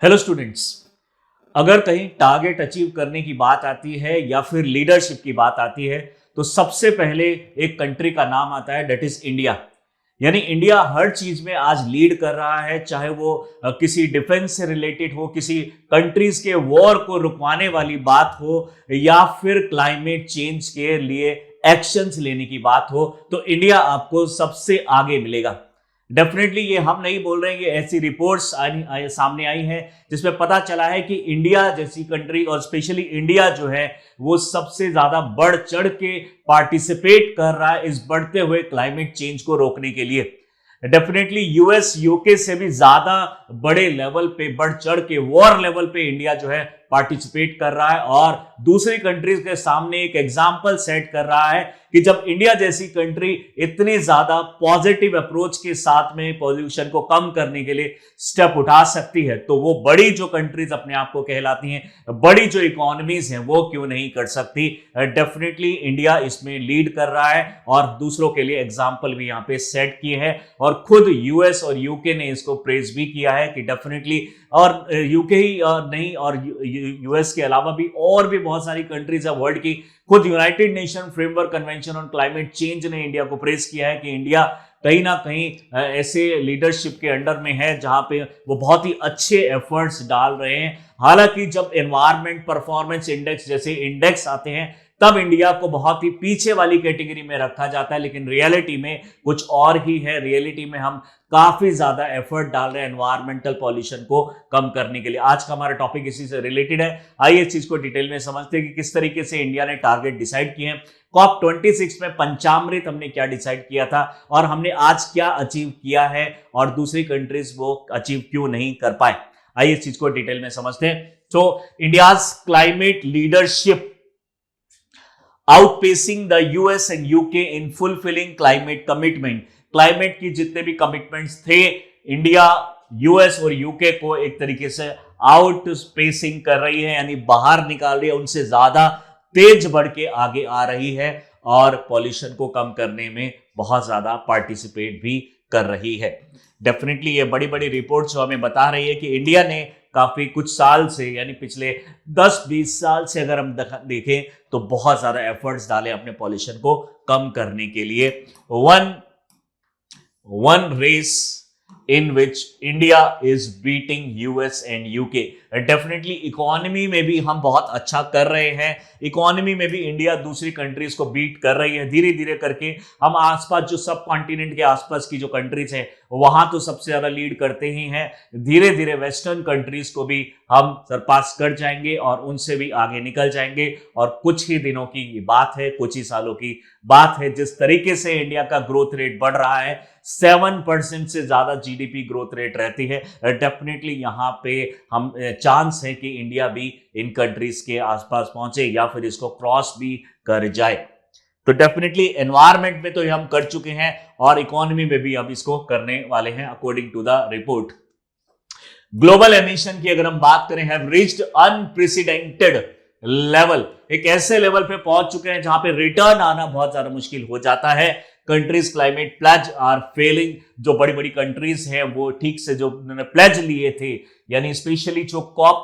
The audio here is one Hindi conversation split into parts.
Hello students. अगर कहीं टारगेट अचीव करने की बात आती है या फिर लीडरशिप की बात आती है तो सबसे पहले एक कंट्री का नाम आता है, दैट इज इंडिया। यानी इंडिया हर चीज में आज लीड कर रहा है, चाहे वो किसी डिफेंस से रिलेटेड हो, किसी कंट्रीज के वॉर को रुकवाने वाली बात हो, या फिर क्लाइमेट चेंज के लिए एक्शंस लेने की बात हो, तो इंडिया आपको सबसे आगे मिलेगा। डेफिनेटली ये हम नहीं बोल रहे हैं, ये ऐसी रिपोर्ट्स सामने आई हैं जिसमें पता चला है कि इंडिया जैसी कंट्री और स्पेशली इंडिया जो है वो सबसे ज्यादा बढ़ चढ़ के पार्टिसिपेट कर रहा है इस बढ़ते हुए क्लाइमेट चेंज को रोकने के लिए। डेफिनेटली यूएस यूके से भी ज्यादा बड़े लेवल पे बढ़ चढ़ के वॉर लेवल पे इंडिया जो है पार्टिसिपेट कर रहा है और दूसरी कंट्रीज के सामने एक एग्जाम्पल सेट कर रहा है कि जब इंडिया जैसी कंट्री इतनी ज्यादा पॉजिटिव अप्रोच के साथ में पॉल्यूशन को कम करने के लिए स्टेप उठा सकती है, तो वो बड़ी जो कंट्रीज अपने आप को कहलाती हैं, बड़ी जो इकोनॉमीज हैं, वो क्यों नहीं कर सकती। डेफिनेटली इंडिया इसमें लीड कर रहा है और दूसरों के लिए एग्जाम्पल भी यहाँ पे सेट किए हैं और खुद यूएस और यूके ने इसको प्रेज भी किया है कि डेफिनेटली, और यूके ही नहीं और यूएस के अलावा भी और भी बहुत सारी कंट्रीज है वर्ल्ड की। खुद United nation framework convention on climate change ने इंडिया को प्रेज किया है कि इंडिया कहीं ना कहीं ऐसे लीडरशिप के अंडर में है जहां पे वो बहुत ही अच्छे एफर्ट्स डाल रहे हैं। हालांकि जब एनवायरमेंट परफॉर्मेंस इंडेक्स जैसे इंडेक्स आते हैं तब इंडिया को बहुत ही पीछे वाली कैटेगरी में रखा जाता है, लेकिन रियलिटी में कुछ और ही है। रियलिटी में हम काफी ज्यादा एफर्ट डाल रहे हैं एनवायरमेंटल पॉल्यूशन को कम करने के लिए। आज का हमारा टॉपिक इसी से रिलेटेड है। आइए इस चीज को डिटेल में समझते हैं कि किस तरीके से इंडिया ने टारगेट डिसाइड किए हैं। कॉप 26 में पंचामृत हमने क्या डिसाइड किया था और हमने आज क्या अचीव किया है और दूसरी कंट्रीज वो अचीव क्यों नहीं कर पाए। आइए इस चीज को डिटेल में समझते हैं। तो India's climate leadership outpacing the US and UK in fulfilling climate commitment. Climate की जितने भी कमिटमेंट्स थे, इंडिया यूएस और यूके को एक तरीके से आउट स्पेसिंग कर रही है, यानी बाहर निकाल रही है, उनसे ज्यादा तेज बढ़ के आगे आ रही है और पॉल्यूशन को कम करने में बहुत ज्यादा पार्टिसिपेट भी कर रही है। डेफिनेटली ये बड़ी बड़ी रिपोर्ट्स हमें बता रही है कि इंडिया ने काफी कुछ साल से, यानी पिछले 10-20 साल से अगर हम देखें तो बहुत ज्यादा एफर्ट्स डाले अपने पॉल्यूशन को कम करने के लिए। One race in which India is beating US and UK। Definitely economy में भी हम बहुत अच्छा कर रहे हैं। इकोनॉमी में भी इंडिया दूसरी कंट्रीज को बीट कर रही है धीरे धीरे करके। हम आसपास जो सब कॉन्टिनेंट के आसपास की जो कंट्रीज हैं वहां तो सबसे ज्यादा लीड करते ही हैं। धीरे धीरे वेस्टर्न कंट्रीज को भी हम सरपास कर जाएंगे और उनसे भी आगे निकल जाएंगे। और कुछ ही दिनों की बात है, कुछ ही सालों की बात है, जिस तरीके से इंडिया का ग्रोथ रेट बढ़ रहा है, 7% से ज्यादा जीडीपी ग्रोथ रेट रहती है। डेफिनेटली यहां पे हम चांस है कि इंडिया भी इन कंट्रीज के आसपास पहुंचे या फिर इसको क्रॉस भी कर जाए। तो डेफिनेटली एनवायरमेंट में तो हम कर चुके हैं और इकोनॉमी में भी अब इसको करने वाले हैं according to the report. Global emission की अगर हम बात करें, हैव रीच्ड अनप्रेसिडेंटेड लेवल। एक ऐसे लेवल पे पहुंच चुके हैं जहां पे रिटर्न आना बहुत ज्यादा मुश्किल हो जाता है। Countries climate pledge are failing. जो बड़ी बड़ी कंट्रीज हैं वो ठीक से जो उन्होंने प्लेज लिए थे, यानी स्पेशली जो कॉप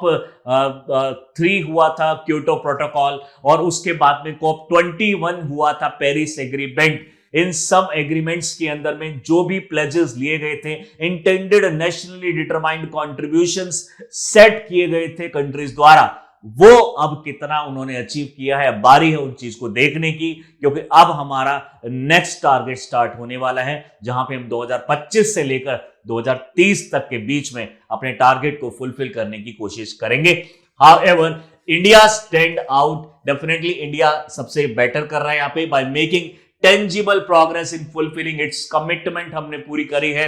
3 हुआ था क्योटो प्रोटोकॉल और उसके बाद में कॉप 21 हुआ था पेरिस एग्रीमेंट, इन सब एग्रीमेंट्स के अंदर में जो भी प्लेजेस लिए गए थे, intended nationally determined contributions set किए गए थे कंट्रीज द्वारा, वो अब कितना उन्होंने अचीव किया है। बारी है उन चीज को देखने की, क्योंकि अब हमारा नेक्स्ट टारगेट स्टार्ट होने वाला है जहां पे हम 2025 से लेकर 2030 तक के बीच में अपने टारगेट को फुलफिल करने की कोशिश करेंगे। However India stand out. Definitely India सबसे बेटर कर रहा है यहाँ पे by making tangible progress in fulfilling it's commitment. हमने पूरी करी है,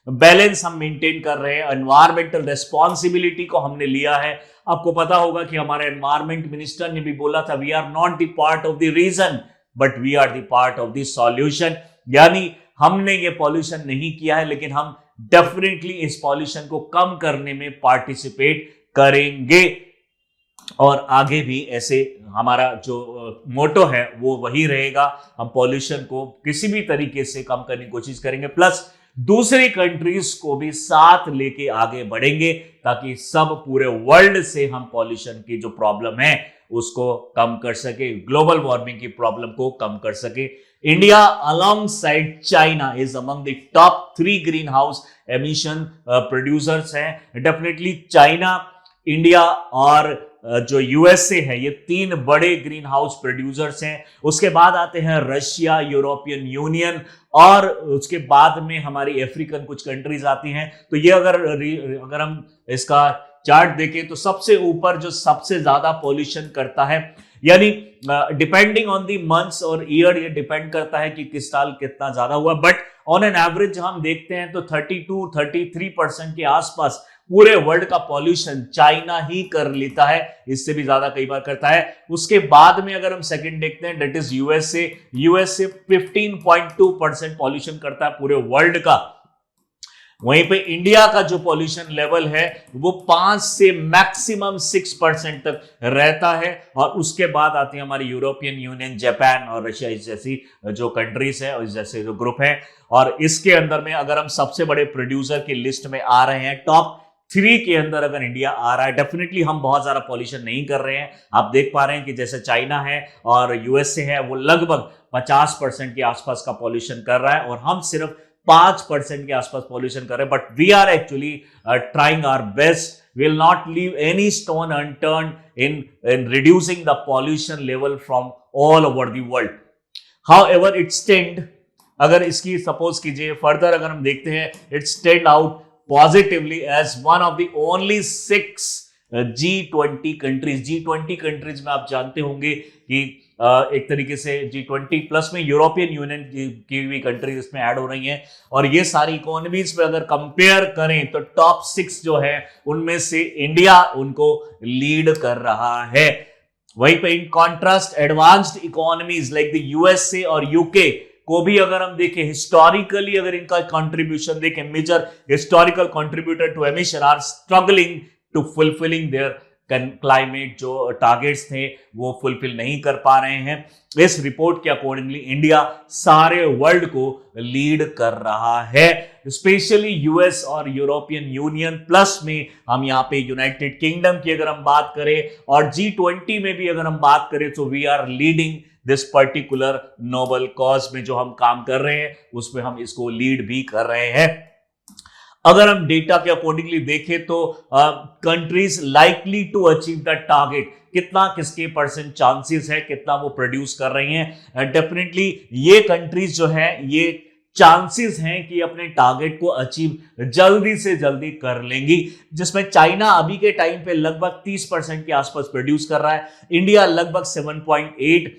बैलेंस हम मेंटेन कर रहे हैं, एनवायरमेंटल रेस्पॉन्सिबिलिटी को हमने लिया है। आपको पता होगा कि हमारे एनवायरमेंट मिनिस्टर ने भी बोला था, we are not the part of the reason but we are the part of the solution. यानी हमने ये पॉल्यूशन नहीं किया है, लेकिन हम डेफिनेटली इस पॉल्यूशन को कम करने में पार्टिसिपेट करेंगे और आगे भी ऐसे हमारा जो मोटो है वो वही रहेगा। हम पॉल्यूशन को किसी भी तरीके से कम करने की कोशिश करेंगे। प्लस दूसरी कंट्रीज को भी साथ लेके आगे बढ़ेंगे ताकि सब पूरे वर्ल्ड से हम पॉल्यूशन की जो प्रॉब्लम है उसको कम कर सके, ग्लोबल वार्मिंग की प्रॉब्लम को कम कर सके। India alongside China is among the top 3 green house emission producers हैं। डेफिनेटली चाइना, इंडिया और जो यूएसए है, ये 3 बड़े ग्रीन हाउस प्रोड्यूसर्स हैं। उसके बाद आते हैं रशिया, यूरोपियन यूनियन और उसके बाद में हमारी अफ्रीकन कुछ कंट्रीज आती हैं। तो ये अगर हम इसका चार्ट देखें तो सबसे ऊपर जो सबसे ज्यादा पॉल्यूशन करता है, यानी डिपेंडिंग ऑन दी मंथ्स और ईयर, ये डिपेंड करता है कि किस साल कितना ज्यादा हुआ, बट ऑन एन एवरेज हम देखते हैं तो 32-33% के आसपास पूरे वर्ल्ड का पॉल्यूशन चाइना ही कर लेता है, इससे भी ज्यादा कई बार करता है। उसके बाद में अगर हम सेकंड देखते हैं, दैट इज यूएसए 15.2% पॉल्यूशन करता है पूरे वर्ल्ड का। वहीं पे इंडिया का जो पॉल्यूशन लेवल है वो 5 से मैक्सिमम 6% तक रहता है। और उसके बाद आती है हमारी यूरोपियन यूनियन, जापान और रशिया, इस जैसी जो कंट्रीज है और इस जैसे जो ग्रुप है। और इसके अंदर में अगर हम सबसे बड़े प्रोड्यूसर की लिस्ट में आ रहे हैं, टॉप 3 के अंदर अगर इंडिया आ रहा है, डेफिनेटली हम बहुत ज्यादा पॉल्यूशन नहीं कर रहे हैं। आप देख पा रहे हैं कि जैसे चाइना है और यूएसए है, वो लगभग 50% के आसपास का पॉल्यूशन कर रहा है और हम सिर्फ 5% के आसपास पॉल्यूशन कर रहे हैं। But we are actually trying our best, will not leave any stone unturn in reducing the pollution level from all over the world. However it stand, अगर इसकी सपोज कीजिए फर्दर अगर हम देखते हैं, it stand out positively as one of the only 6 G20 countries. G20 countries में आप जानते होंगे कि एक तरीके से G20 प्लस में यूरोपियन यूनियन की भी कंट्रीज इसमें ऐड हो रही हैं। और ये सारी इकोनॉमीज पे अगर कंपेयर करें तो टॉप 6 जो है उनमें से इंडिया उनको लीड कर रहा है। वहीं पे in contrast advanced economies like the USA और यूके को भी अगर हम देखें, हिस्टोरिकली अगर इनका कंट्रीब्यूशन देखें, major historical contributor to emission are struggling to fulfilling their climate जो टारगेट्स थे वो फुलफिल नहीं कर पा रहे हैं। इस रिपोर्ट के अकॉर्डिंगली इंडिया सारे वर्ल्ड को लीड कर रहा है, स्पेशली यूएस और यूरोपियन यूनियन, प्लस में हम यहाँ पे यूनाइटेड किंगडम की अगर हम बात करें और G20 में भी अगर हम बात करें तो we are leading this particular noble cause में जो हम काम कर रहे हैं उसमें हम इसको लीड भी कर रहे हैं। अगर हम डेटा के अकॉर्डिंगली देखें तो countries likely to achieve the target, कितना किसके परसेंट चांसेस है, कितना वो प्रोड्यूस कर रही हैं। डेफिनेटली ये कंट्रीज जो है ये चांसेस हैं कि अपने टारगेट को अचीव जल्दी से जल्दी कर लेंगी, जिसमें चाइना अभी के टाइम पे लगभग 30% के आसपास प्रोड्यूस कर रहा है, इंडिया लगभग 7.8,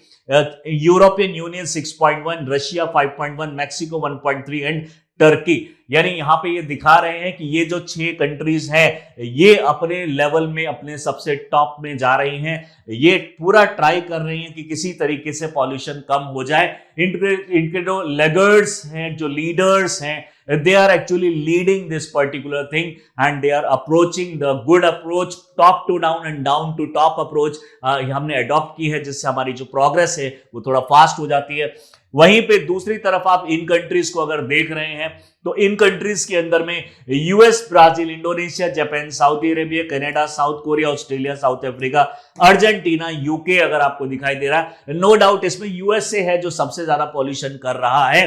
European union 6.1, Russia 5.1, Mexico 1.3 and Turkey. यानी यहां पे ये दिखा रहे हैं कि ये जो 6 कंट्रीज हैं ये अपने लेवल में अपने सबसे टॉप में जा रही हैं, ये पूरा ट्राई कर रही हैं कि किसी तरीके से पॉल्यूशन कम हो जाए। इनके जो लेगर्ड्स हैं, जो लीडर्स हैं, they are actually leading this particular thing and they are approaching the good approach, top to down and down to top approach हमने अडॉप्ट की है, जिससे हमारी जो प्रोग्रेस है वो थोड़ा फास्ट हो जाती है। वहीं पे दूसरी तरफ आप इन कंट्रीज को अगर देख रहे हैं तो इन कंट्रीज के अंदर में US, Brazil, Indonesia, Japan, Saudi Arabia, Canada, south Korea, Australia, south Africa, Argentina, UK अगर आपको दिखाई दे रहा है। नो डाउट इसमें यूएसए है जो सबसे ज्यादा पॉल्यूशन कर रहा है,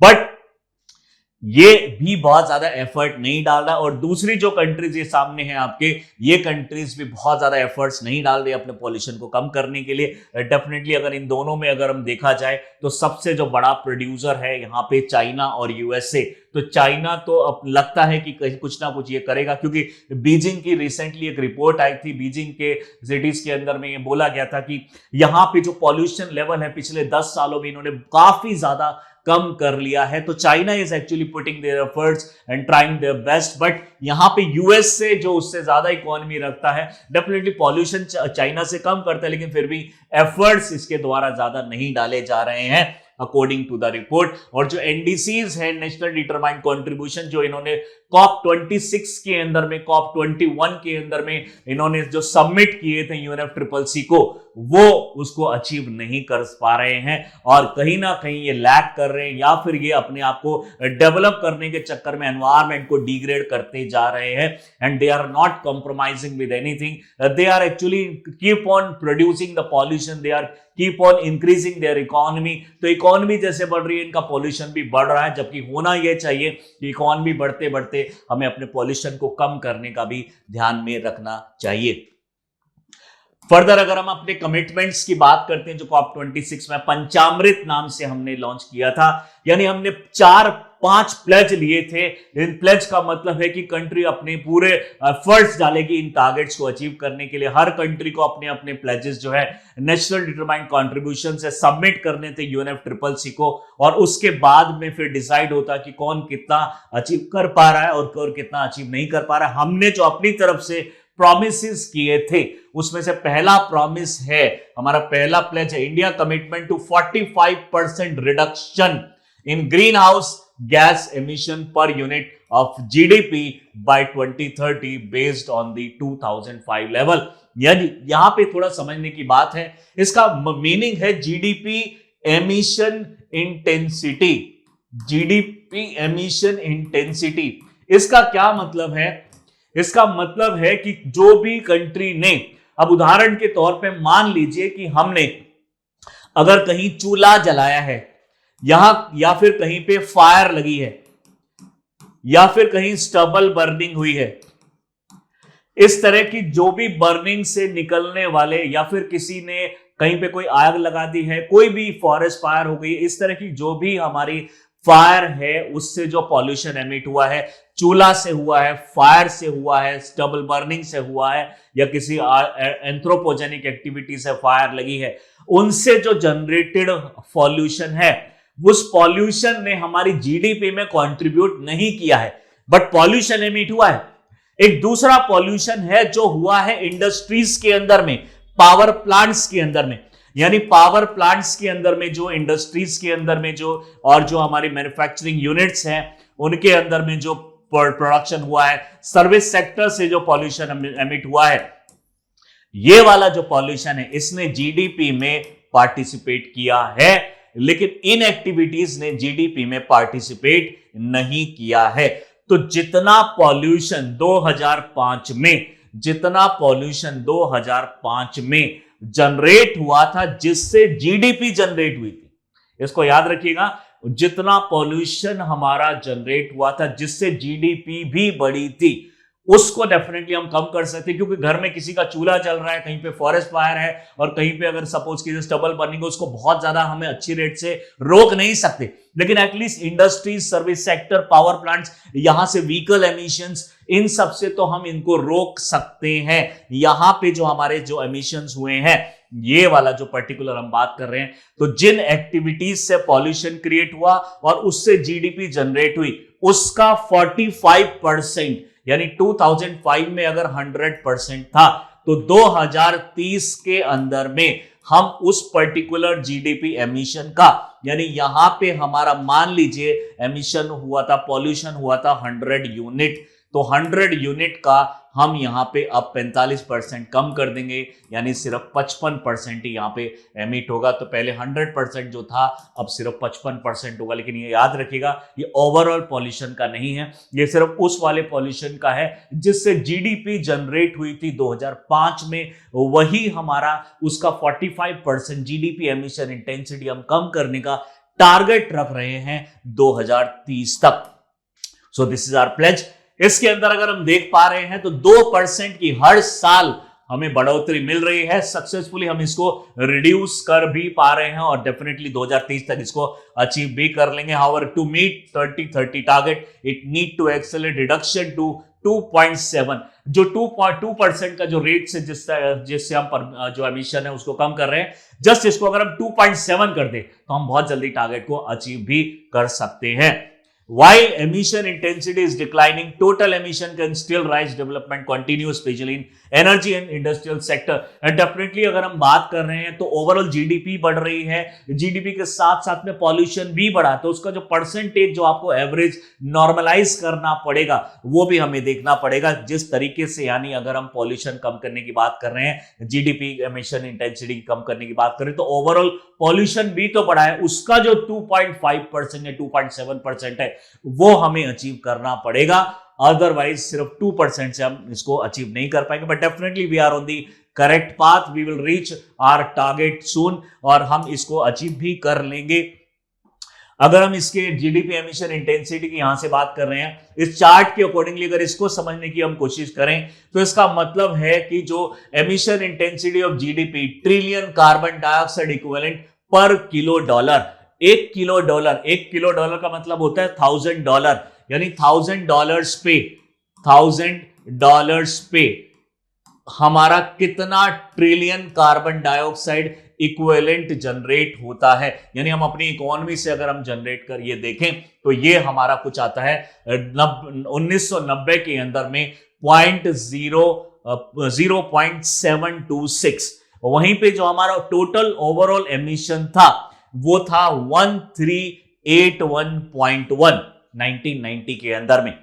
बट ये भी बहुत ज्यादा एफर्ट नहीं डाल रहा। और दूसरी जो कंट्रीज ये सामने हैं आपके, ये कंट्रीज भी बहुत ज्यादा एफर्ट्स नहीं डाल रही अपने पॉल्यूशन को कम करने के लिए। डेफिनेटली अगर इन दोनों में अगर हम देखा जाए तो सबसे जो बड़ा प्रोड्यूसर है यहाँ पे चाइना और यूएसए। तो चाइना तो अब लगता है कि कुछ ना कुछ ये करेगा, क्योंकि बीजिंग की रिसेंटली एक रिपोर्ट आई थी, बीजिंग के सिटीज के अंदर में ये बोला गया था कि यहाँ पे जो पॉल्यूशन लेवल है पिछले 10 सालों में इन्होंने काफी ज्यादा कम कर लिया है। तो China is actually putting their efforts and trying their best, but यहां पे यूएस से जो उससे ज्यादा इकोनॉमी रखता है, डेफिनेटली पॉल्यूशन चाइना से कम करता है, लेकिन फिर भी एफर्ट्स इसके द्वारा ज्यादा नहीं डाले जा रहे हैं। According to the report. और जो एनडीसीज है, नेशनल डिटरमाइंड कंट्रीब्यूशन, जो इन्होंने कॉप 26 के अंदर में, कॉप 21 के अंदर में इन्होंने जो सबमिट किए थे UNFCCC को, वो उसको अचीव नहीं कर पा रहे हैं और कहीं ना कहीं ये लैग कर रहे हैं, या फिर ये अपने आप को डेवलप करने के चक्कर में एनवायरमेंट को डिग्रेड करते जा रहे हैं। And they are not compromising with anything, they are actually keep on producing the pollution, they are keep on increasing their economy. तो इकोनॉमी जैसे बढ़ रही है, इनका पॉल्यूशन भी बढ़ रहा है, जबकि होना यह चाहिए कि इकोनॉमी बढ़ते बढ़ते हमें अपने पॉल्यूशन को कम करने का भी ध्यान में रखना चाहिए। फर्दर अगर हम अपने कमिटमेंट्स की बात करते हैं, जो कॉप 26 में पंचामृत नाम से हमने लॉन्च किया था, यानी हमने 4-5 प्लेज लिए थे। इन प्लेज का मतलब है कि कंट्री अपने पूरे एफर्ट्स डालेगी इन टारगेट्स को अचीव करने के लिए। हर कंट्री को अपने अपने प्लेजेस जो है नेशनल डिटरमाइंड कंट्रीब्यूशन से सबमिट करने थे UNFCCC को, और उसके बाद में फिर डिसाइड होता कि कौन कितना अचीव कर पा रहा है और कौन कितना अचीव नहीं कर पा रहा है। हमने जो अपनी तरफ से प्रॉमिसेस किए थे, उसमें से पहला प्रॉमिस है, हमारा पहला प्लेज है, India commitment to 45% reduction in greenhouse gas emission per unit of GDP by 2030 based on the 2005 level. यानी यहां पे थोड़ा समझने की बात है, इसका मीनिंग है GDP emission intensity. GDP emission intensity, इसका क्या मतलब है? इसका मतलब है कि जो भी कंट्री ने, अब उदाहरण के तौर पे मान लीजिए कि हमने अगर कहीं चूल्हा जलाया है, यहां या फिर कहीं पे फायर लगी है, या फिर कहीं स्टबल बर्निंग हुई है, इस तरह की जो भी बर्निंग से निकलने वाले, या फिर किसी ने कहीं पे कोई आग लगा दी है, कोई भी फॉरेस्ट फायर हो गई, इस तरह की जो भी हमारी फायर है, उससे जो पॉल्यूशन एमिट हुआ है, चूल्हा से हुआ है, फायर से हुआ है, स्टबल बर्निंग से हुआ है, या किसी एंथ्रोपोजेनिक एक्टिविटी से फायर लगी है, उनसे जो जनरेटेड पॉल्यूशन है, उस पॉल्यूशन ने हमारी जीडीपी में कंट्रीब्यूट नहीं किया है, बट पॉल्यूशन एमिट हुआ है। एक दूसरा पॉल्यूशन है जो हुआ है इंडस्ट्रीज के अंदर में, पावर प्लांट्स के अंदर में, यानी पावर प्लांट्स के अंदर में, जो इंडस्ट्रीज के अंदर में जो, और जो हमारी मैन्युफैक्चरिंग यूनिट्स हैं उनके अंदर में जो प्रोडक्शन हुआ है, सर्विस सेक्टर से जो पॉल्यूशन एमिट हुआ है, ये वाला जो पॉल्यूशन है, इसने जीडीपी में पार्टिसिपेट किया है, लेकिन इन एक्टिविटीज ने जीडीपी में पार्टिसिपेट नहीं किया है। तो जितना पॉल्यूशन 2005 में जनरेट हुआ था, जिससे जीडीपी जनरेट हुई थी, इसको याद रखिएगा, जितना पॉल्यूशन हमारा जनरेट हुआ था जिससे जीडीपी भी बढ़ी थी, उसको डेफिनेटली हम कम कर सकते हैं। क्योंकि घर में किसी का चूल्हा चल रहा है, कहीं पे फॉरेस्ट फायर है, और कहीं पे अगर सपोज कीजिए स्टबल बर्निंग, उसको बहुत ज्यादा हमें अच्छी रेट से रोक नहीं सकते, लेकिन at least industries, service sector, power plants, यहां से व्हीकल एमिशंस, इन सब से तो हम इनको रोक सकते हैं। यहां पे जो हमारे जो एमिशंस हुए हैं, ये वाला जो पर्टिकुलर हम बात कर रहे हैं, तो जिन एक्टिविटीज से पॉल्यूशन क्रिएट हुआ और उससे जीडीपी जनरेट हुई, उसका 45%, यानी 2005 में अगर 100% था, तो 2030 के अंदर में हम उस पर्टिकुलर जीडीपी एमिशन का, यानी यहां पे हमारा मान लीजिए एमिशन हुआ था, पॉल्यूशन हुआ था 100 यूनिट, तो 100 यूनिट का हम यहां पे अब 45% कम कर देंगे, यानी सिर्फ 55% ही यहां पे एमिट होगा। तो पहले 100% जो था, अब सिर्फ 55% होगा। लेकिन ये याद रखिएगा, ये ओवरऑल पॉल्यूशन का नहीं है, ये सिर्फ उस वाले पॉल्यूशन का है जिससे जीडीपी जनरेट हुई थी 2005 में, वही हमारा उसका 45% जीडीपी एमिशन इंटेंसिटी हम कम करने का टारगेट रख रहे हैं 2030 तक। So this is our pledge. इसके अंदर अगर हम देख पा रहे हैं तो 2% की हर साल हमें बढ़ोतरी मिल रही है। सक्सेसफुली हम इसको रिड्यूस कर भी पा रहे हैं और डेफिनेटली 2030 तक इसको अचीव भी कर लेंगे। However to meet 30-30 target it need to accelerate reduction to 2.7, जो 2.2% का जो रेट से जिससे हम जो एमिशन है उसको कम कर रहे हैं, जस्ट इसको अगर हम 2.7 कर दे तो हम बहुत जल्दी टारगेट को अचीव भी कर सकते हैं। While emission intensity is declining, total emission can still rise. Development continue, especially in energy and industrial sector. And definitely अगर हम बात कर रहे हैं तो ओवरऑल जीडीपी बढ़ रही है, जीडीपी के साथ साथ में पॉल्यूशन भी बढ़ा, तो उसका जो परसेंटेज जो आपको एवरेज नॉर्मलाइज करना पड़ेगा वो भी हमें देखना पड़ेगा जिस तरीके से, यानी अगर हम पॉल्यूशन कम करने की बात कर रहे हैं, जीडीपी एमिशन इंटेंसिटी कम करने की बात करें, तो ओवरऑल पॉल्यूशन भी तो बढ़ा है, उसका जो 2.5% या 2.7% है वो हमें अचीव करना पड़ेगा, अदरवाइज सिर्फ 2% से हम इसको अचीव नहीं कर पाएंगे। But definitely we are on the correct path, we will reach our target soon, और हम इसको अचीव भी कर लेंगे। अगर हम इसके जीडीपी एमिशन इंटेंसिटी की यहां से बात कर रहे हैं, इस चार्ट के अकॉर्डिंगली अगर इसको समझने की हम कोशिश करें तो इसका मतलब है कि जो emission intensity of GDP, trillion carbon dioxide equivalent पर किलो डॉलर, एक किलो डॉलर का मतलब होता है $1000, यानी $1000 पे हमारा कितना trillion carbon dioxide equivalent generate होता है। यानी हम अपनी इकोनॉमी से अगर हम जनरेट कर ये देखें तो ये हमारा कुछ आता है 1990 के अंदर में 0.726। वहीं पे जो हमारा टोटल ओवरऑल एमिशन था वो था 1381.1 1990 के अंदर में,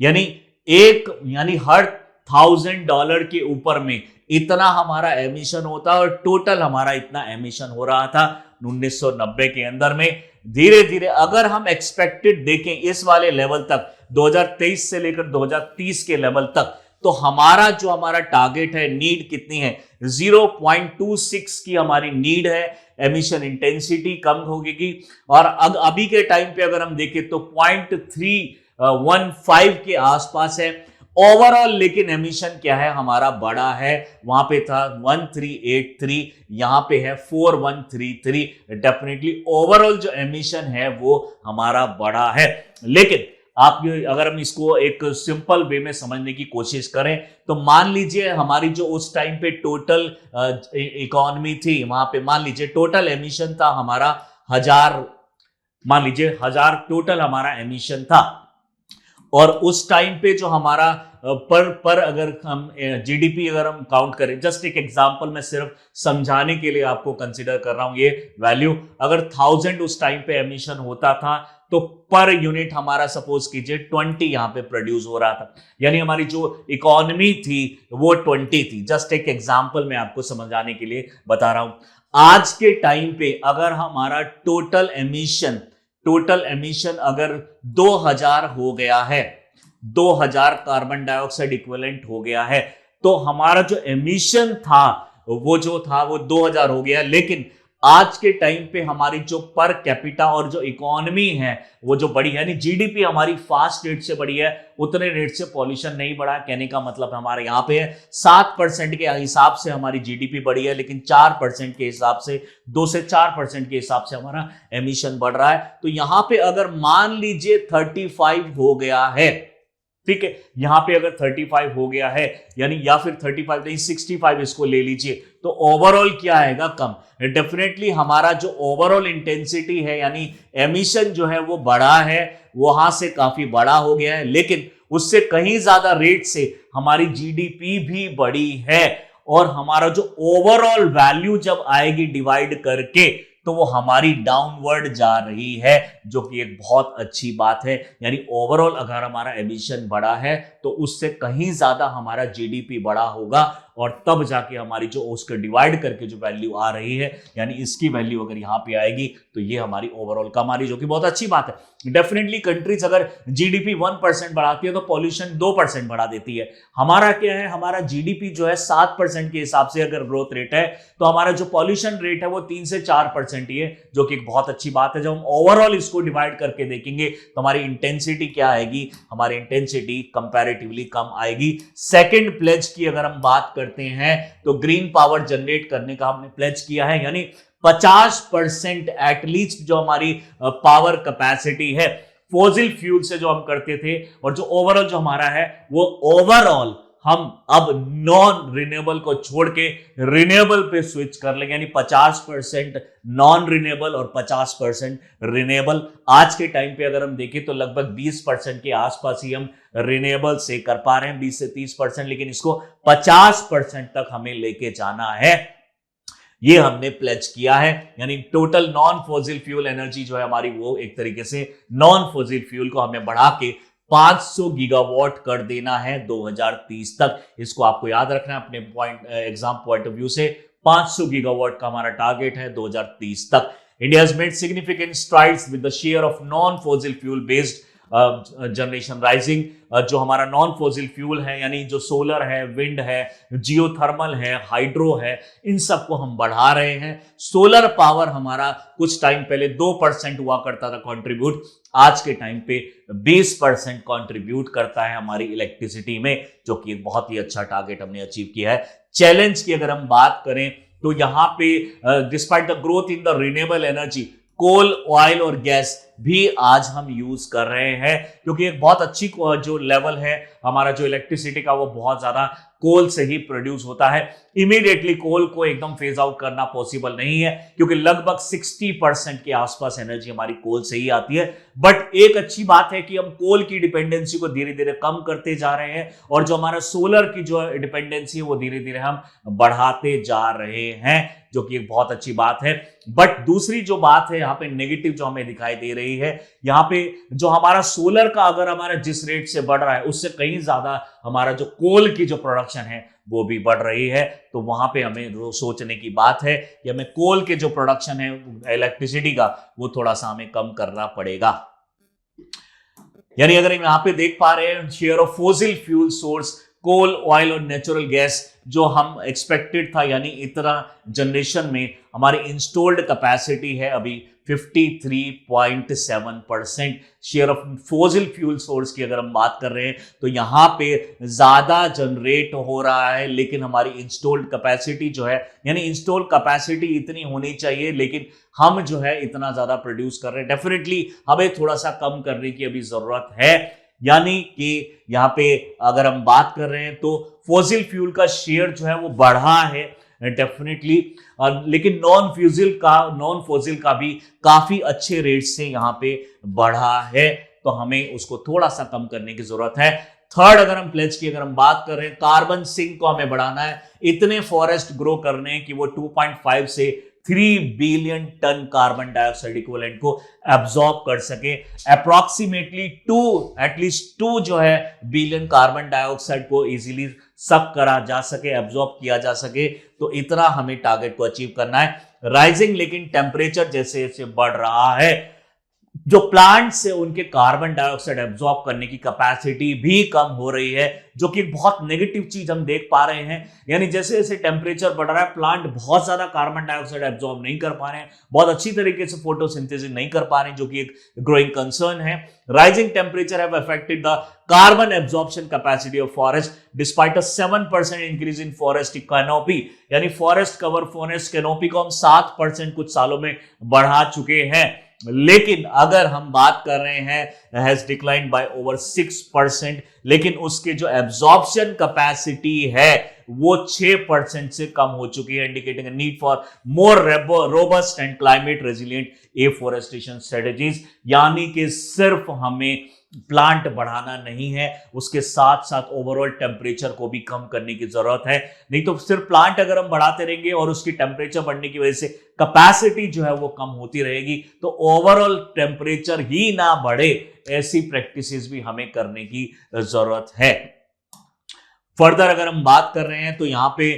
यानी हर $1000 के ऊपर में इतना हमारा एमिशन होता है, और टोटल हमारा इतना एमिशन हो रहा था 1990 के अंदर में। धीरे धीरे अगर हम एक्सपेक्टेड देखें इस वाले लेवल तक, 2023 से लेकर 2030 के लेवल तक, तो हमारा टारगेट है, नीड कितनी है, 0.26 की हमारी नीड है, एमिशन इंटेंसिटी कम होगी। और अभी के टाइम पे अगर हम देखें तो 0.315 के आसपास है ओवरऑल, लेकिन एमिशन क्या है हमारा बड़ा है, वहां पे था 1383, यहां पे है 4133। डेफिनेटली ओवरऑल जो एमिशन है वो हमारा बड़ा है। लेकिन आप अगर हम इसको एक सिंपल वे में समझने की कोशिश करें तो मान लीजिए हमारी जो उस टाइम पे टोटल इकोनॉमी थी, वहां पे मान लीजिए टोटल एमिशन था हमारा 1000, मान लीजिए 1000 टोटल हमारा एमिशन था, और उस टाइम पे जो हमारा पर अगर हम जीडीपी अगर हम काउंट करें, जस्ट एक एग्जांपल मैं सिर्फ समझाने के लिए आपको कंसीडर कर रहा हूं ये वैल्यू, अगर 1000 उस टाइम पे एमिशन होता था तो पर यूनिट हमारा सपोज कीजिए 20 यहां पे प्रोड्यूस हो रहा था, यानी हमारी जो इकोनॉमी थी वो 20 थी। जस्ट एक एग्जांपल मैं आपको समझाने के लिए बता रहा हूं। आज के टाइम पे अगर हमारा टोटल एमिशन अगर 2000 हो गया है, 2000 कार्बन डाइऑक्साइड इक्विवेलेंट हो गया है, तो हमारा जो एमिशन था वो 2000 हो गया। लेकिन आज के टाइम पे हमारी जो पर कैपिटा और जो इकोनॉमी है वो जो बढ़ी है, यानी जीडीपी हमारी फास्ट रेट से बढ़ी है, उतने रेट से पॉल्यूशन नहीं बढ़ा। कहने का मतलब हमारे यहाँ पे है 7% के हिसाब से हमारी जीडीपी बढ़ी है, लेकिन 4% के हिसाब से, 2 से 4% के हिसाब से हमारा एमिशन बढ़ रहा है। तो यहाँ पे अगर मान लीजिए 35 हो गया है, ठीक है, यहां पे अगर 35 हो गया है, यानी या फिर 35 नहीं 65 इसको ले लीजिए, तो ओवरऑल क्या आएगा, कम। डेफिनेटली हमारा जो ओवरऑल इंटेंसिटी है यानी एमिशन जो है वो बड़ा है, वहां से काफी बड़ा हो गया है, लेकिन उससे कहीं ज्यादा रेट से हमारी जीडीपी भी बड़ी है, और हमारा जो ओवरऑल वैल्यू जब आएगी डिवाइड करके तो वो हमारी डाउनवर्ड जा रही है, जो कि एक बहुत अच्छी बात है। यानी ओवरऑल अगर हमारा एमिशन बढ़ा है तो उससे कहीं ज्यादा हमारा जीडीपी बढ़ा होगा, और तब जाके हमारी जो उसको डिवाइड करके जो वैल्यू आ रही है, यानी इसकी वैल्यू अगर यहां पे आएगी तो ये हमारी ओवरऑल कम आ रही, जो कि बहुत अच्छी बात है। डेफिनेटली कंट्रीज अगर जीडीपी 1% बढ़ाती है तो पॉल्यूशन 2% बढ़ा देती है। हमारा क्या है, हमारा जीडीपी जो है 7% के हिसाब से अगर ग्रोथ रेट है, तो हमारा जो पॉल्यूशन रेट है वो 3 से 4% ही है, जो कि एक बहुत अच्छी बात है। जब हम ओवरऑल इसको डिवाइड करके देखेंगे तो हमारी इंटेंसिटी क्या आएगी, हमारी इंटेंसिटी कंपैरेटिवली कम आएगी। सेकंड प्लेज की अगर हम बात करते हैं तो ग्रीन पावर जनरेट करने का हमने प्लेज किया है, यानी 50% एटलीस्ट जो हमारी पावर कैपेसिटी है फॉसिल फ्यूल से जो हम करते थे, और जो ओवरऑल जो हमारा है वो ओवरऑल हम अब नॉन रिन्यूएबल को छोड़ के रिन्यूएबल पे स्विच कर लेंगे, यानी 50% नॉन रिन्यूएबल और 50% रिन्यूएबल। आज के टाइम पे अगर हम देखें तो लगभग 20% के आसपास ही हम रिन्यूएबल से कर पा रहे हैं, 20 से 30%, लेकिन इसको 50% तक हमें लेके जाना है, ये हमने प्लेज किया है। यानी total non fossil fuel energy जो है हमारी, वो एक तरीके से नॉन फॉसिल फ्यूल को हमें बढ़ा के 500 गीगावाट कर देना है 2030 तक। इसको आपको याद रखना है अपने एग्जाम पॉइंट ऑफ व्यू से। 500 गीगावाट का हमारा टारगेट है 2030 तक। India has made significant strides with the share of non fossil fuel based generation rising. जो हमारा नॉन फॉसिल फ्यूल है, यानी जो सोलर है, विंड है, जियोथर्मल है, हाइड्रो है, इन सबको हम बढ़ा रहे हैं। सोलर पावर हमारा कुछ टाइम पहले 2% हुआ करता था कंट्रीब्यूट, आज के टाइम पे 20% कंट्रीब्यूट करता है हमारी इलेक्ट्रिसिटी में, जो कि एक बहुत ही अच्छा टारगेट हमने अचीव किया है। चैलेंज की अगर हम बात करें तो यहां पे despite the growth in the renewable energy, coal, oil और गैस भी आज हम यूज कर रहे हैं, क्योंकि एक बहुत अच्छी जो लेवल है हमारा जो इलेक्ट्रिसिटी का, वो बहुत ज्यादा कोल से ही प्रोड्यूस होता है। इमीडिएटली कोल को एकदम फेज आउट करना पॉसिबल नहीं है, क्योंकि लगभग 60% के आसपास एनर्जी हमारी कोल से ही आती है। बट एक अच्छी बात है कि हम कोल की डिपेंडेंसी को धीरे धीरे कम करते जा रहे हैं, और जो हमारा सोलर की जो डिपेंडेंसी है वो धीरे धीरे हम बढ़ाते जा रहे हैं, जो कि एक बहुत अच्छी बात है। बट दूसरी जो बात है यहाँ पे नेगेटिव जो हमें दिखाई दे रही है, यहाँ पे जो हमारा सोलर का अगर हमारा जिस रेट से बढ़ रहा है, उससे कहीं ज्यादा हमारा जो कोल की जो प्रोडक्शन है वो भी बढ़ रही है। तो वहां पे हमें सोचने की बात है कि हमें कोल के जो प्रोडक्शन है इलेक्ट्रिसिटी का, वो थोड़ा सा हमें कम करना पड़ेगा। यानी अगर हम यहां पे देख पा रहे हैं share of fossil fuel source, coal, oil और नेचुरल गैस जो हम एक्सपेक्टेड था, यानी इतना जनरेशन में हमारी इंस्टॉल्ड कैपेसिटी है अभी 53.7%। Share of fossil fuel source की अगर हम बात कर रहे हैं तो यहां पे ज्यादा जनरेट हो रहा है, लेकिन हमारी इंस्टॉल्ड कैपेसिटी जो है, यानी इंस्टॉल कैपेसिटी इतनी होनी चाहिए, लेकिन हम जो है इतना ज्यादा प्रोड्यूस कर रहे हैं। डेफिनेटली हमें थोड़ा सा कम करने की अभी जरूरत है। यानी कि यहाँ पे अगर हम बात कर रहे हैं तो फॉसिल फ्यूल का शेयर जो है वो बढ़ा है डेफिनेटली, लेकिन नॉन फॉसिल का भी काफी अच्छे रेट से यहाँ पे बढ़ा है, तो हमें उसको थोड़ा सा कम करने की जरूरत है। थर्ड, अगर हम प्लेज की अगर हम बात कर रहे हैं, कार्बन सिंक को हमें बढ़ाना है। इतने फॉरेस्ट ग्रो करने कि वो 2.5 से 3 billion ton carbon dioxide equivalent को एब्जॉर्ब कर सके। अप्रॉक्सीमेटली एटलीस्ट 2 जो है बिलियन कार्बन डाइऑक्साइड को इजीली सक करा जा सके, एब्जॉर्ब किया जा सके, तो इतना हमें टारगेट को अचीव करना है। राइजिंग लेकिन टेम्परेचर जैसे जैसे बढ़ रहा है, जो प्लांट्स से उनके कार्बन डाइऑक्साइड एब्जॉर्ब करने की कैपेसिटी भी कम हो रही है, जो कि एक बहुत नेगेटिव चीज हम देख पा रहे हैं। यानी जैसे जैसे टेम्परेचर बढ़ रहा है, प्लांट बहुत ज्यादा कार्बन डाइऑक्साइड एब्जॉर्ब नहीं कर पा रहे हैं, बहुत अच्छी तरीके से फोटोसिंथेसिस नहीं कर पा रहे हैं, जो कि एक ग्रोइंग कंसर्न है। Rising temperature have affected the carbon absorption capacity of forest despite a 7% increase in forest canopy. यानी फॉरेस्ट कवर, फॉरेस्ट कैनोपी को हम 7% कुछ सालों में बढ़ा चुके हैं, लेकिन अगर हम बात कर रहे हैं हैज डिक्लाइंड बाय ओवर 6%, लेकिन उसके जो एब्जॉर्प्शन कैपेसिटी है वो 6% से कम हो चुकी है, indicating a need for more robust and climate resilient afforestation strategies. यानी कि सिर्फ हमें प्लांट बढ़ाना नहीं है, उसके साथ साथ ओवरऑल टेम्परेचर को भी कम करने की जरूरत है। नहीं तो सिर्फ प्लांट अगर हम बढ़ाते रहेंगे और उसकी टेम्परेचर बढ़ने की वजह से कैपेसिटी जो है वो कम होती रहेगी, तो ओवरऑल टेम्परेचर ही ना बढ़े, ऐसी प्रैक्टिसेस भी हमें करने की जरूरत है। फर्दर अगर हम बात कर रहे हैं तो यहाँ पे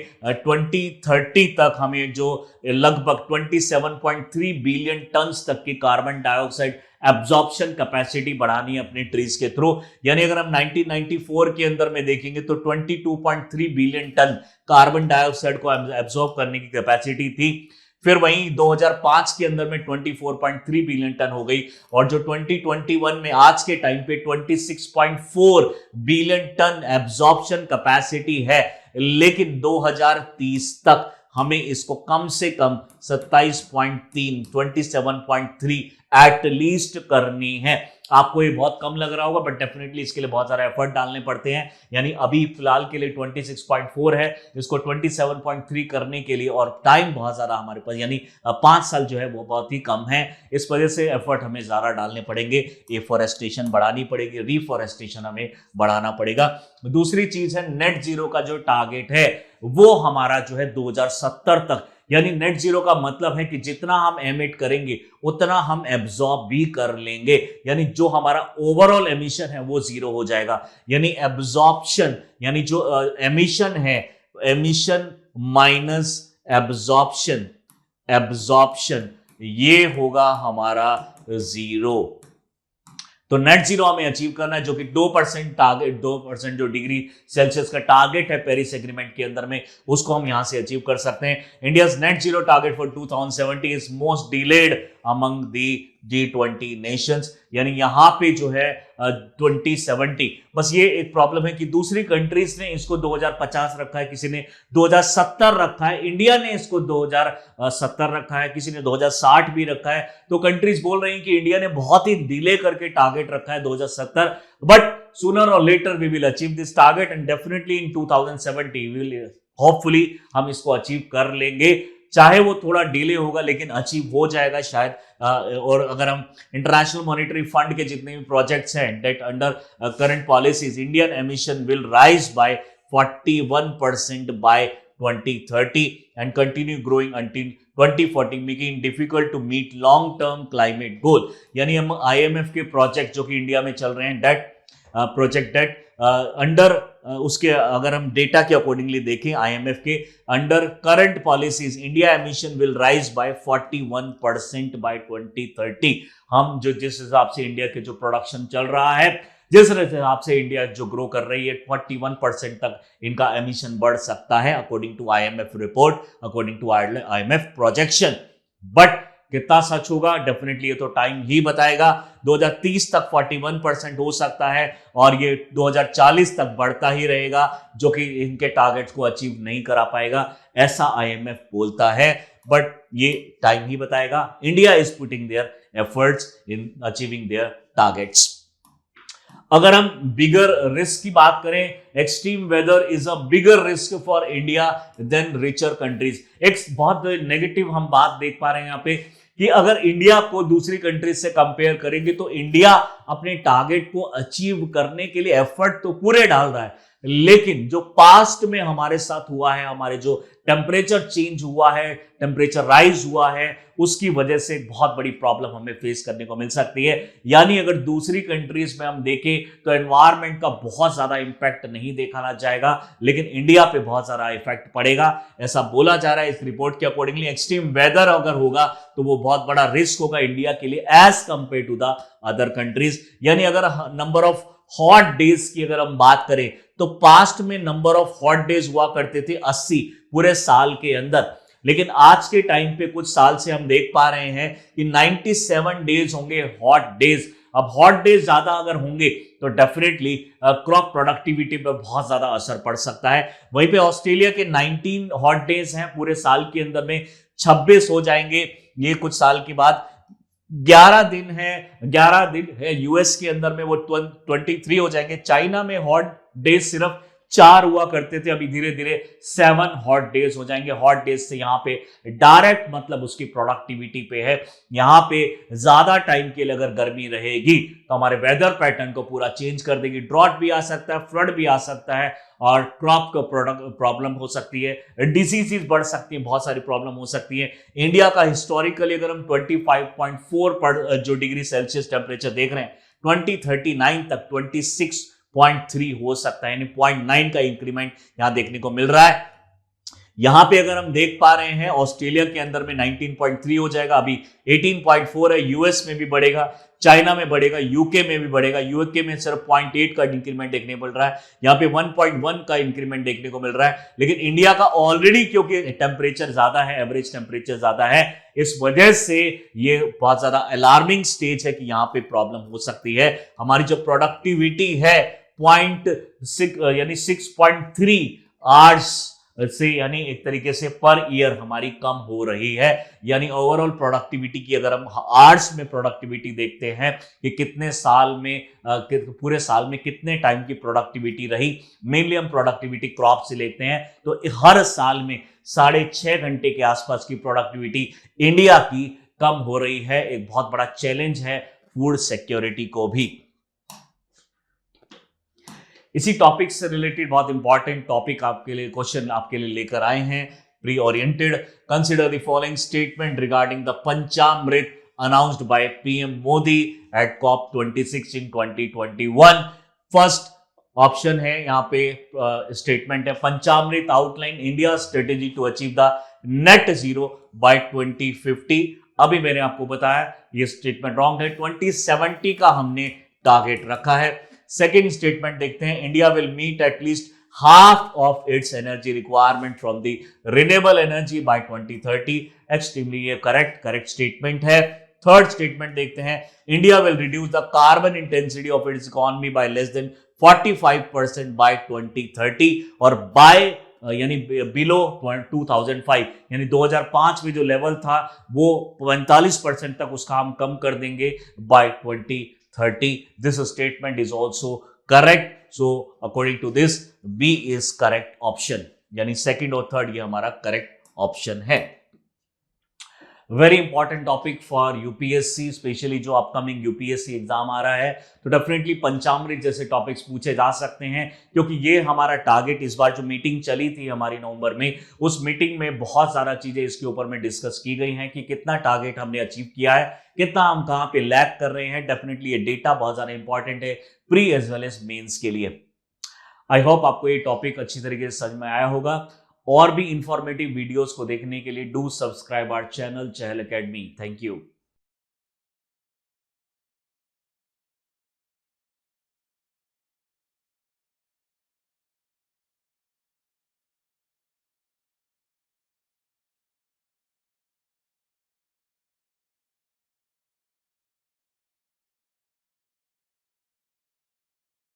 2030 तक हमें जो लगभग 27.3 बिलियन टन तक की कार्बन डाइऑक्साइड एब्जॉर्प्शन कैपेसिटी बढ़ानी है अपने ट्रीज के थ्रू। यानी अगर हम 1994 के अंदर में देखेंगे तो 22.3 बिलियन टन कार्बन डाइऑक्साइड को एब्जॉर्ब करने की कैपेसिटी थी। फिर वहीं 2005 के अंदर में 24.3 बिलियन टन हो गई, और जो 2021 में आज के टाइम पे 26.4 बिलियन टन एब्जॉर्प्शन कैपेसिटी है। लेकिन 2030 तक हमें इसको कम से कम 27.3 एट लीस्ट करनी है। आपको ये बहुत कम लग रहा होगा, बट डेफिनेटली इसके लिए बहुत सारा एफर्ट डालने पड़ते हैं। यानी अभी फिलहाल के लिए 26.4 है, इसको 27.3 करने के लिए, और टाइम बहुत ज्यादा हमारे पास, यानी 5 साल जो है वो बहुत ही कम है। इस वजह से एफर्ट हमें ज्यादा डालने पड़ेंगे, एफोरेस्टेशन बढ़ानी पड़ेगी, रिफोरेस्टेशन हमें बढ़ाना पड़ेगा। दूसरी चीज है नेट जीरो का जो टारगेट है वो हमारा जो है 2070 तक, यानी नेट जीरो का मतलब है कि जितना हम एमिट करेंगे उतना हम एब्जॉर्ब भी कर लेंगे, यानी जो हमारा ओवरऑल एमिशन है वो जीरो हो जाएगा। यानी एब्जॉर्प्शन, यानी जो एमिशन है, एमिशन माइनस एब्जॉर्प्शन, एब्जॉर्प्शन ये होगा हमारा जीरो। तो नेट जीरो हमें अचीव करना है, जो कि 2% टारगेट, 2% जो डिग्री सेल्सियस का टारगेट है पेरिस एग्रीमेंट के अंदर में, उसको हम यहां से अचीव कर सकते हैं। India's net zero target for 2070 is most delayed among the G20 Nations, यानी यहां पे जो है 2070, बस ये एक प्रॉब्लम है कि दूसरी कंट्रीज ने इसको 2050 रखा है, किसी ने 2070 रखा है, इंडिया ने इसको 2070 रखा है, किसी ने 2060 भी रखा है। तो कंट्रीज बोल रही हैं कि इंडिया ने बहुत ही डिले करके टारगेट रखा है 2070, बट सूनर और later we will achieve this target and definitely in 2070 will hopefully हम इसको अचीव कर लेंगे। चाहे वो थोड़ा डिले होगा लेकिन अचीव हो जाएगा शायद। और अगर हम इंटरनेशनल मॉनेटरी फंड के जितने भी प्रोजेक्ट्स हैं, that under current policies, Indian emission will rise by 41% by 2030 and continue growing until 2040, making difficult to meet long term climate goal. यानी हम IMF के प्रोजेक्ट जो कि इंडिया में चल रहे हैं, डेट प्रोजेक्ट डेट अंडर उसके अगर हम डेटा के अकॉर्डिंगली देखें, IMF के under current policies India emission will rise by 41% by 2030। हम जो जिस हिसाब से इंडिया के जो प्रोडक्शन चल रहा है, जिस हिसाब से इंडिया जो ग्रो कर रही है, 41% तक इनका एमिशन बढ़ सकता है according to IMF report, according to IMF projection. But कितना सच होगा डेफिनेटली ये तो टाइम ही बताएगा। 2030 तक 41% हो सकता है और ये 2040 तक बढ़ता ही रहेगा, जो कि इनके टारगेट्स को अचीव नहीं करा पाएगा, ऐसा IMF बोलता है। बट ये टाइम ही बताएगा। India is putting their efforts in achieving their targets. अगर हम बिगर रिस्क की बात करें, extreme weather is a bigger risk for India than richer countries. एक बहुत नेगेटिव हम बात देख पा रहे हैं यहाँ पे कि अगर इंडिया को दूसरी कंट्रीज से कंपेयर करेंगे तो इंडिया अपने टारगेट को अचीव करने के लिए एफर्ट तो पूरे डाल रहा है, लेकिन जो पास्ट में हमारे साथ हुआ है, हमारे जो टेम्परेचर चेंज हुआ है, टेम्परेचर राइज हुआ है, उसकी वजह से बहुत बड़ी प्रॉब्लम हमें फेस करने को मिल सकती है। यानी अगर दूसरी कंट्रीज में हम देखें तो एनवायरनमेंट का बहुत ज्यादा इंपैक्ट नहीं देखा जाएगा, लेकिन इंडिया पे बहुत ज्यादा इफेक्ट पड़ेगा, ऐसा बोला जा रहा है इस रिपोर्ट के अकॉर्डिंगली। एक्सट्रीम वेदर अगर होगा तो वो बहुत बड़ा रिस्क होगा इंडिया के लिए as compare to the other countries. यानी अगर नंबर ऑफ हॉट डेज की अगर हम बात करें तो पास्ट में नंबर ऑफ हॉट डेज हुआ करते थे 80 पूरे साल के अंदर, लेकिन आज के टाइम पे कुछ साल से हम देख पा रहे हैं कि 97 डेज होंगे हॉट डेज। अब हॉट डेज ज्यादा अगर होंगे तो डेफिनेटली क्रॉप प्रोडक्टिविटी पर बहुत ज्यादा असर पड़ सकता है। वहीं पे ऑस्ट्रेलिया के 19 हॉट डेज हैं पूरे साल के अंदर में, 26 हो जाएंगे ये कुछ साल के बाद। 11 दिन है यूएस के अंदर में, वो 23 हो जाएंगे। चाइना में हॉट डेज सिर्फ 4 हुआ करते थे, अभी धीरे धीरे 7 हॉट डेज हो जाएंगे। हॉट डेज से यहाँ पे डायरेक्ट मतलब उसकी प्रोडक्टिविटी पे है। यहाँ पे ज्यादा टाइम के लिए अगर गर्मी रहेगी तो हमारे वेदर पैटर्न को पूरा चेंज कर देगी। ड्रॉट भी आ सकता है, फ्लड भी आ सकता है और क्रॉप को प्रॉब्लम हो सकती है, डिसीजेज बढ़ सकती है, बहुत सारी प्रॉब्लम हो सकती है। इंडिया का हिस्टोरिकली अगर हम 25.4 पर जो डिग्री सेल्सियस टेम्परेचर देख रहे हैं, 2039 तक 26.3 हो सकता है, यानी 0.9 का इंक्रीमेंट यहां देखने को मिल रहा है। यहां पे अगर हम देख पा रहे हैं ऑस्ट्रेलिया के अंदर में 19.3 हो जाएगा, अभी 18.4 है। यूएस में भी बढ़ेगा, चाइना में बढ़ेगा, यूके में भी बढ़ेगा। यूके में सिर्फ 0.8 का इंक्रीमेंट देखने को मिल रहा है, यहाँ पे 1.1 का इंक्रीमेंट देखने को मिल रहा है। लेकिन इंडिया का ऑलरेडी क्योंकि टेम्परेचर ज्यादा है, एवरेज टेम्परेचर ज्यादा है, इस वजह से ये बहुत ज्यादा अलार्मिंग स्टेज है कि यहाँ पे प्रॉब्लम हो सकती है। हमारी जो प्रोडक्टिविटी है 0.6 यानी 6.3 आवर्स से यानी एक तरीके से पर ईयर हमारी कम हो रही है। यानी ओवरऑल प्रोडक्टिविटी की अगर हम आवर्स में प्रोडक्टिविटी देखते हैं कि कितने साल में पूरे साल में कितने टाइम की प्रोडक्टिविटी रही, मेनली हम प्रोडक्टिविटी क्रॉप से लेते हैं, तो हर साल में 6.5 घंटे के आसपास की प्रोडक्टिविटी इंडिया की कम हो रही है। एक बहुत बड़ा चैलेंज है फूड सिक्योरिटी को भी। इसी टॉपिक से रिलेटेड बहुत इंपॉर्टेंट टॉपिक आपके लिए, क्वेश्चन आपके लिए लेकर आए हैं pre oriented. Consider the following statement regarding the panchamrit announced by PM Modi at COP 26 in 2021। First option है यहाँ पे स्टेटमेंट है, panchamrit outline India strategy to achieve the net zero by 2050। अभी मैंने आपको बताया ये स्टेटमेंट रॉन्ग है, 2070 का हमने टारगेट रखा है। सेकेंड स्टेटमेंट देखते हैं, India will meet at least half of its energy requirement from the renewable energy by 2030। Extremely ये करेक्ट स्टेटमेंट है। थर्ड स्टेटमेंट देखते हैं, India will reduce the carbon intensity of its economy by less than 45% by 2030 और बाय यानी बिलो 2005 यानी 2005 में जो लेवल था वो 45% तक उसका हम कम कर देंगे bye 2030। This statement is also correct. So according to this, B is correct option. यानी सेकंड और थर्ड ये हमारा करेक्ट ऑप्शन है। Very important topic for UPSC, specially जो अपकमिंग यूपीएससी एग्जाम आ रहा है, तो डेफिनेटली पंचामृत जैसे टॉपिक्स पूछे जा सकते हैं, क्योंकि ये हमारा टारगेट, इस बार जो मीटिंग चली थी हमारी नवंबर में, उस मीटिंग में बहुत सारा चीजें इसके ऊपर में डिस्कस की गई हैं कि कितना टारगेट हमने अचीव किया है, कितना हम कहां पे लैग कर रहे हैं। डेफिनेटली ये डेटा बहुत ज्यादा इंपॉर्टेंट है pre as well as mains के लिए। आई होप आपको ये टॉपिक अच्छी तरीके से समझ में आया होगा। और भी इंफॉर्मेटिव वीडियोस को देखने के लिए do subscribe our channel Chahal Academy. Thank you.